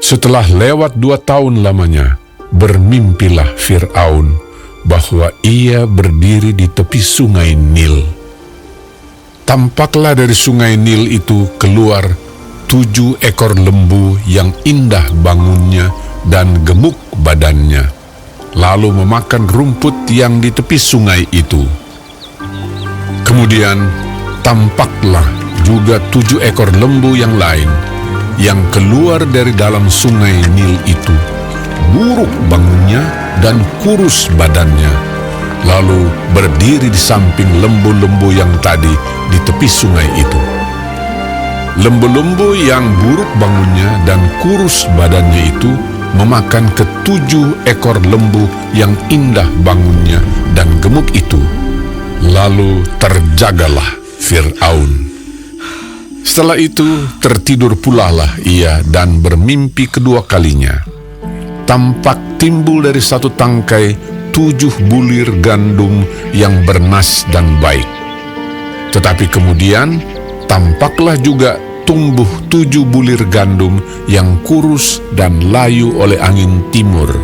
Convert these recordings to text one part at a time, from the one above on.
Setelah lewat 2 tahun lamanya, bermimpilah Fir'aun bahwa ia berdiri di tepi sungai Nil. Tampaklah dari sungai Nil itu keluar 7 ekor lembu yang indah bangunnya dan gemuk badannya, lalu memakan rumput yang di tepi sungai itu. Kemudian tampaklah juga 7 ekor lembu yang lain yang keluar dari dalam sungai Nil itu, buruk bangunnya dan kurus badannya, lalu berdiri di samping lembu-lembu yang tadi di tepi sungai itu. Lembu-lembu yang buruk bangunnya dan kurus badannya itu memakan ke-7 ekor lembu yang indah bangunnya dan gemuk itu. Lalu terjagalah Fir'aun. Setelah itu tertidur pulalah ia dan bermimpi kedua kalinya. Tampak timbul dari satu tangkai 7 bulir gandum yang bernas dan baik. Tetapi kemudian tampaklah juga tumbuh 7 bulir gandum yang kurus dan layu oleh angin timur.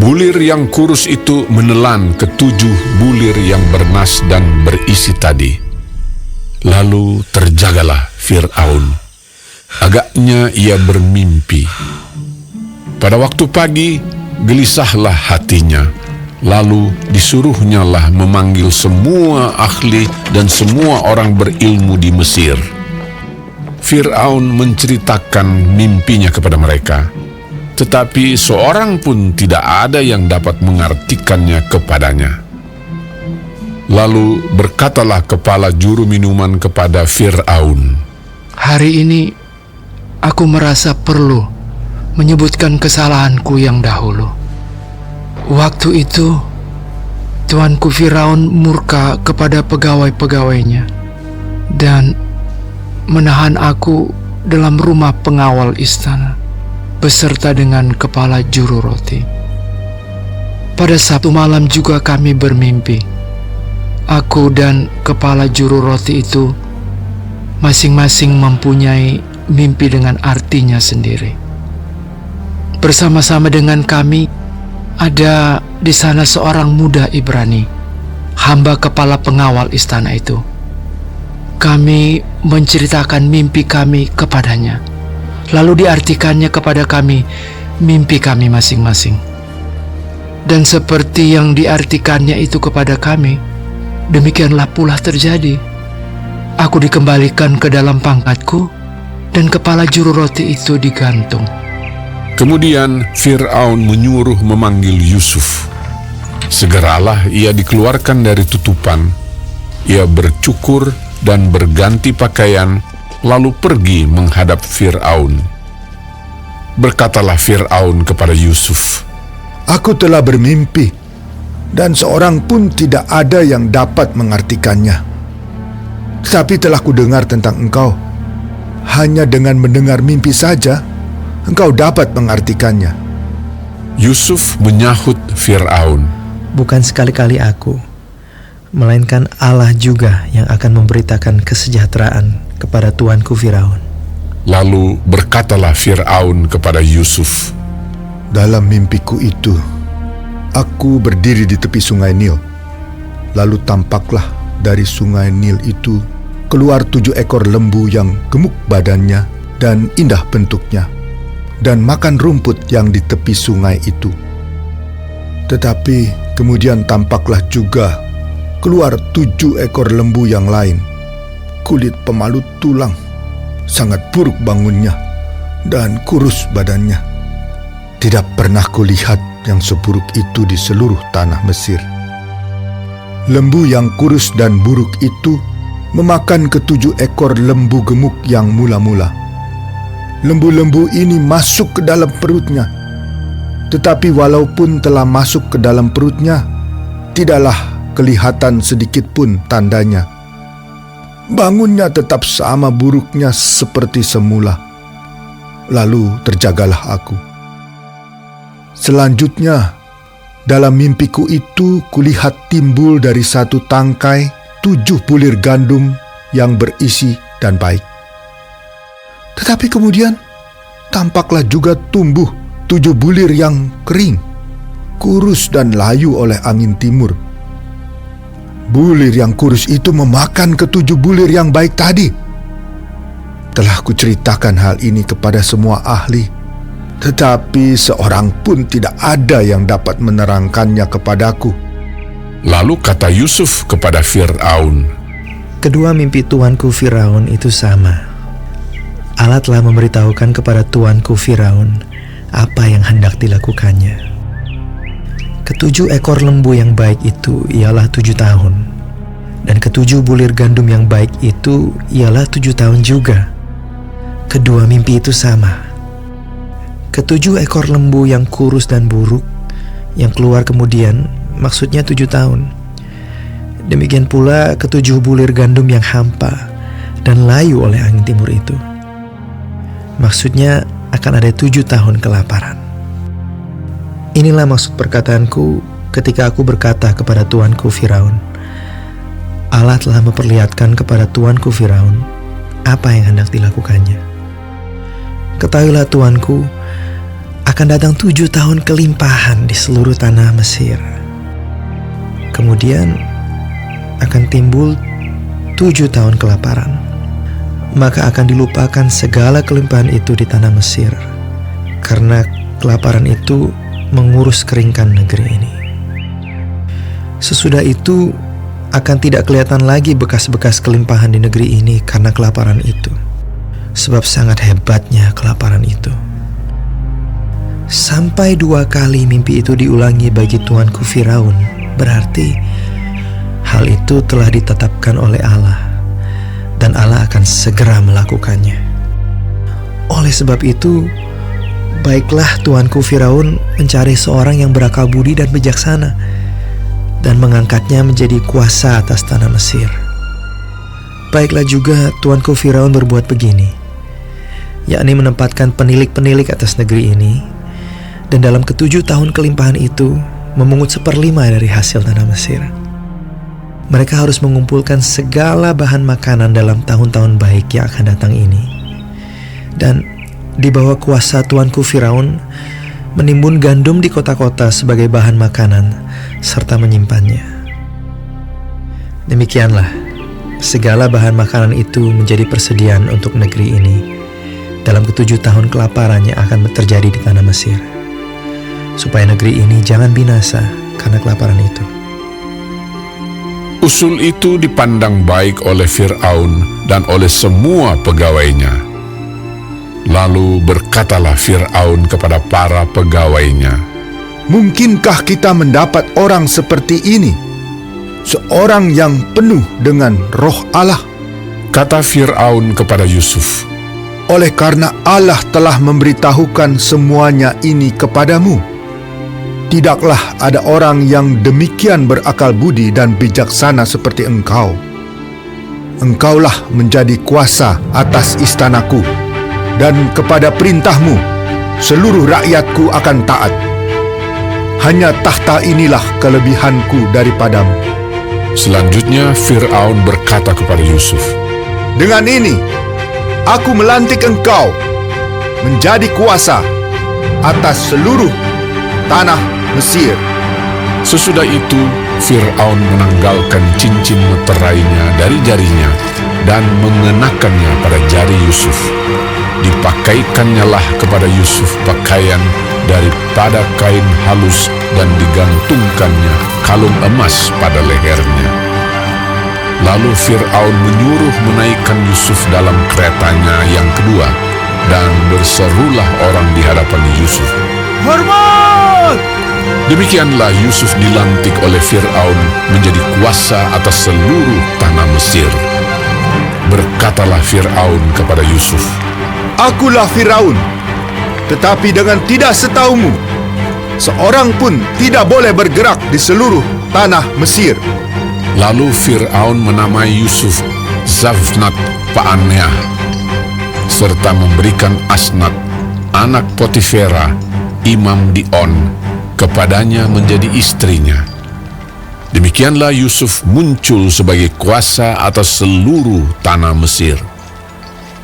Bulir yang kurus itu menelan ke-7 bulir yang bernas dan berisi tadi. Lalu terjagalah Fir'aun. Agaknya ia bermimpi. Pada waktu pagi, gelisahlah hatinya. Lalu disuruhnyalah memanggil semua ahli dan semua orang berilmu di Mesir. Fir'aun menceritakan mimpinya kepada mereka, tetapi seorang pun tidak ada yang dapat mengartikannya kepadanya. Lalu berkatalah kepala juru minuman kepada Fir'aun, "Hari ini aku merasa perlu menyebutkan kesalahanku yang dahulu. Waktu itu Tuanku Firaun murka kepada pegawai-pegawainya dan menahan aku dalam rumah pengawal istana beserta dengan kepala juru roti. Pada Sabtu malam juga kami bermimpi. Aku dan kepala juru roti itu masing-masing mempunyai mimpi dengan artinya sendiri. Bersama-sama dengan kami ada di sana seorang muda Ibrani, hamba kepala pengawal istana itu. Kami menceritakan mimpi kami kepadanya, lalu diartikannya kepada kami mimpi kami masing-masing. Dan seperti yang diartikannya itu kepada kami, demikianlah pula terjadi. Aku dikembalikan ke dalam pangkatku dan kepala juru roti itu digantung." Kemudian Fir'aun menyuruh memanggil Yusuf. Segeralah ia dikeluarkan dari tutupan. Ia bercukur dan berganti pakaian, lalu pergi menghadap Fir'aun. Berkatalah Fir'aun kepada Yusuf, "Aku telah bermimpi, dan seorang pun tidak ada yang dapat mengartikannya. Tetapi telah kudengar tentang engkau. Hanya dengan mendengar mimpi saja, engkau dapat mengartikannya." Yusuf menyahut Fir'aun, "Bukan sekali-kali aku, melainkan Allah juga yang akan memberitakan kesejahteraan kepada Tuanku Firaun." Lalu berkatalah Fir'aun kepada Yusuf, "Dalam mimpiku itu, aku berdiri di tepi sungai Nil. Lalu tampaklah dari sungai Nil itu keluar 7 ekor lembu yang gemuk badannya dan indah bentuknya, dan makan rumput yang di tepi sungai itu. Tetapi kemudian tampaklah juga keluar 7 ekor lembu yang lain, kulit pemalut tulang, sangat buruk bangunnya, dan kurus badannya. Tidak pernah kulihat yang seburuk itu di seluruh tanah Mesir. Lembu yang kurus dan buruk itu memakan ke-7 ekor lembu gemuk yang mula-mula. Lembu-lembu ini masuk ke dalam perutnya. Tetapi walaupun telah masuk ke dalam perutnya, tidaklah kelihatan sedikit pun tandanya. Bangunnya tetap sama buruknya seperti semula. Lalu terjagalah aku. Selanjutnya, dalam mimpiku itu kulihat timbul dari satu tangkai 7 bulir gandum yang berisi dan baik. Tetapi kemudian tampaklah juga tumbuh 7 bulir yang kering, kurus dan layu oleh angin timur. Bulir yang kurus itu memakan ke-7 bulir yang baik tadi. Telah kuceritakan hal ini kepada semua ahli, tetapi seorang pun tidak ada yang dapat menerangkannya kepadaku. Lalu kata Yusuf kepada Fir'aun, Kedua mimpi tuanku Firaun itu sama. Allah telah memberitahukan kepada tuanku Firaun apa yang hendak dilakukannya. Ke-7 ekor lembu yang baik itu ialah 7 tahun, dan ke-7 bulir gandum yang baik itu ialah 7 tahun juga. Kedua mimpi itu sama. Ke-7 ekor lembu yang kurus dan buruk, yang keluar kemudian, maksudnya 7 tahun. Demikian pula ke-7 bulir gandum yang hampa dan layu oleh angin timur itu. Maksudnya akan ada 7 tahun kelaparan. Inilah maksud perkataanku ketika aku berkata kepada tuanku Firaun, Allah telah memperlihatkan kepada tuanku Firaun apa yang hendak dilakukannya. Ketahuilah tuanku, akan datang 7 tahun kelimpahan di seluruh tanah Mesir. Kemudian akan timbul 7 tahun kelaparan. Maka akan dilupakan segala kelimpahan itu di tanah Mesir, karena kelaparan itu mengurus keringkan negeri ini. Sesudah itu akan tidak kelihatan lagi bekas-bekas kelimpahan di negeri ini karena kelaparan itu, sebab sangat hebatnya kelaparan itu. Sampai 2 kali mimpi itu diulangi bagi tuanku Firaun, berarti hal itu telah ditetapkan oleh Allah, dan Allah akan segera melakukannya. Oleh sebab itu, baiklah tuanku Firaun mencari seorang yang berakal budi dan bijaksana, dan mengangkatnya menjadi kuasa atas tanah Mesir. Baiklah juga tuanku Firaun berbuat begini, yakni menempatkan penilik-penilik atas negeri ini, dan dalam ke-7 tahun kelimpahan itu memungut 1/5 dari hasil tanah Mesir. Mereka harus mengumpulkan segala bahan makanan dalam tahun-tahun baik yang akan datang ini. Dan di bawah kuasa tuanku Firaun menimbun gandum di kota-kota sebagai bahan makanan serta menyimpannya. Demikianlah segala bahan makanan itu menjadi persediaan untuk negeri ini dalam ke-7 tahun kelaparan yang akan terjadi di tanah Mesir, supaya negeri ini jangan binasa karena kelaparan itu. usul itu dipandang baik oleh Fir'aun dan oleh semua pegawainya. Lalu berkatalah Fir'aun kepada para pegawainya, Mungkinkah kita mendapat orang seperti ini, seorang yang penuh dengan roh Allah? Kata Fir'aun kepada Yusuf, Oleh karena Allah telah memberitahukan semuanya ini kepadamu, tidaklah ada orang yang demikian berakal budi dan bijaksana seperti engkau. Engkaulah menjadi kuasa atas istanaku, dan kepada perintahmu seluruh rakyatku akan taat. Hanya tahta inilah kelebihanku daripadamu. Selanjutnya Fir'aun berkata kepada Yusuf, Dengan ini aku melantik engkau menjadi kuasa atas seluruh tanah Mesir. Sesudah itu Fir'aun menanggalkan cincin meterainya dari jarinya dan mengenakannya pada jari Yusuf. Dipakaikannya lah kepada Yusuf pakaian daripada kain halus dan digantungkannya kalung emas pada lehernya. Lalu Fir'aun menyuruh menaikkan Yusuf dalam keretanya yang kedua, dan berserulah orang di hadapan Yusuf, Hormat! Demikianlah Yusuf dilantik oleh Fir'aun menjadi kuasa atas seluruh tanah Mesir. Berkatalah Fir'aun kepada Yusuf, Akulah Firaun, tetapi dengan tidak setaumu, seorang pun tidak boleh bergerak di seluruh tanah Mesir. Lalu Fir'aun menamai Yusuf Zavnat Pa'aneah, serta memberikan Asnat, anak Potifera, imam di On, kepadanya menjadi istrinya. Demikianlah Yusuf muncul sebagai kuasa atas seluruh tanah Mesir.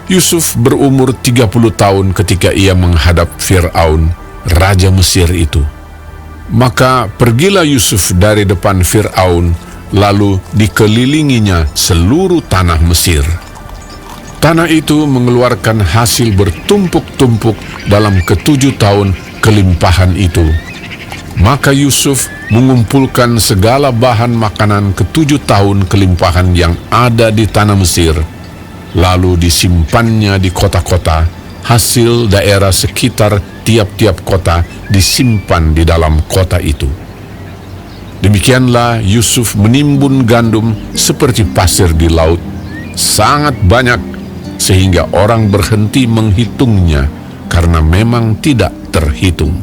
Yusuf berumur 30 tahun ketika ia menghadap Fir'aun, raja Mesir itu. Maka pergilah Yusuf dari depan Fir'aun, lalu dikelilinginya seluruh tanah Mesir. Tanah itu mengeluarkan hasil bertumpuk-tumpuk dalam ke-7 tahun kelimpahan itu. Maka Yusuf mengumpulkan segala bahan makanan ke-7 tahun kelimpahan yang ada di tanah Mesir, lalu disimpannya di kota-kota. Hasil daerah sekitar tiap-tiap kota disimpan di dalam kota itu. Demikianlah Yusuf menimbun gandum seperti pasir di laut, sangat banyak, sehingga orang berhenti menghitungnya karena memang tidak terhitung.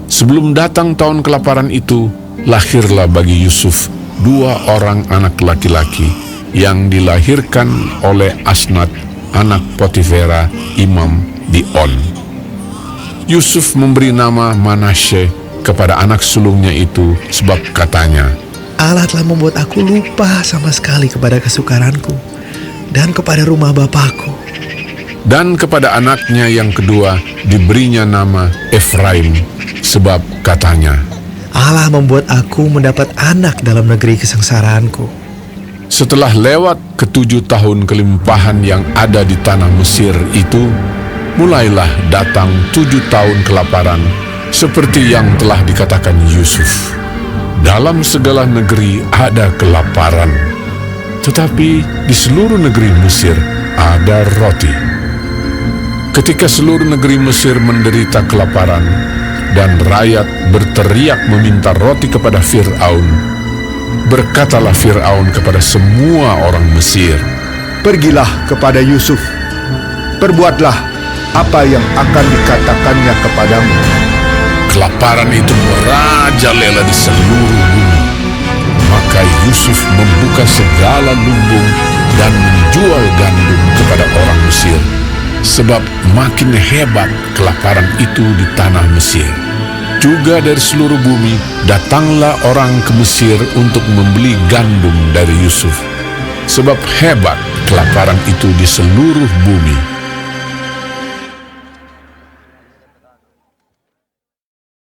Sebelum datang tahun kelaparan itu, lahirlah bagi Yusuf 2 orang anak laki-laki yang dilahirkan oleh Asnat, anak Potifera, imam di On. Yusuf memberi nama Manasye kepada anak sulungnya itu sebab katanya, Allah telah membuat aku lupa sama sekali kepada kesukaranku dan kepada rumah bapakku. dan kepada anaknya yang kedua diberinya nama Efraim sebab katanya, Allah membuat aku mendapat anak dalam negeri kesengsaraanku. setelah lewat ke-7 tahun kelimpahan yang ada di tanah Mesir itu, mulailah datang 7 tahun kelaparan, seperti yang telah dikatakan Yusuf. Dalam segala negeri ada kelaparan, tetapi di seluruh negeri Mesir ada roti. Ketika seluruh negeri Mesir menderita kelaparan, dan rakyat berteriak meminta roti kepada Fir'aun, berkatalah Fir'aun kepada semua orang Mesir, Pergilah kepada Yusuf, perbuatlah apa yang akan dikatakannya kepadamu. kelaparan itu merajalela di seluruh bumi. Maka Yusuf membuka segala lumbung dan menjual gandum kepada orang Mesir, sebab makin hebat kelaparan itu di tanah Mesir. Juga dari seluruh bumi datanglah orang ke Mesir untuk membeli gandum dari Yusuf, sebab hebat kelaparan itu di seluruh bumi.